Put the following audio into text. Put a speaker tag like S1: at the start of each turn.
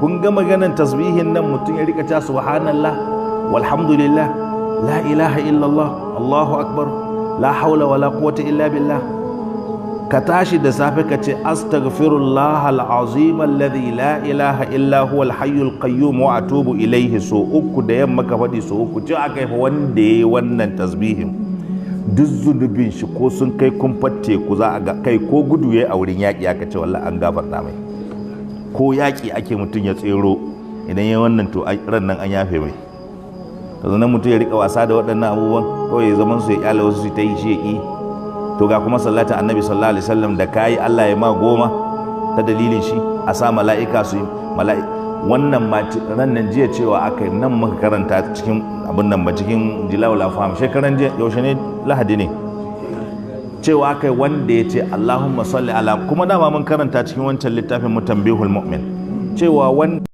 S1: kun ga maganan tasbihin nan mutum ya rika ta subhanallah walhamdulillah la ilaha illallah allahu akbar la haula wala quwwata illa billah. Ka tashi da safe ka ce astaghfirullah al'azim alladhi la ilaha illa huwa al-hayyul qayyum wa atubu ilayhi so uku, da yamma ka faɗi so uku. Ce aka yi wanda yayi wannan tasbihin duk zunubin shi ko sun kai kumfar teku za a ga kai ko gudu yayi a wurin yaƙi aka ce wallahi an gafarta mai. Ko yaƙi ake mutum ya tsero idan yayi wannan to ran nan an yafe mai. To nan mutum ya rika wasa da waɗannan abubuwan kawai zaman su ya kyale wasu su ta yi shi ya to ga kuma sallatin annabi sallallahu alaihi wasallam da kayi Allah ya ma 10 ta dalilin shi a sa mala'ika su yi wannan ma ran nan jiya cewa aka yi nan muka karanta cikin abin nan ba cikin jilawul afham shekaran jiya yaushe ne lahadi ne cewa aka yi wanda ya ce Allahumma salli ala kuma dama mun karanta cikin wancan littafin mutanbihul mu'min cewa wanda